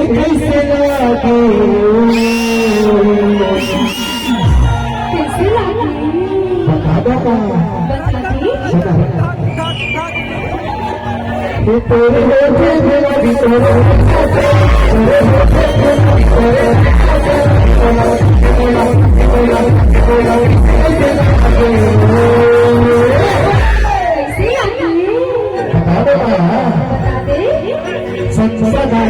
कैसे लागे कैसे लागे बता दो बता दे ये तेरे होठे मेरा भी कैसे लागे बता दो बता दे संसदा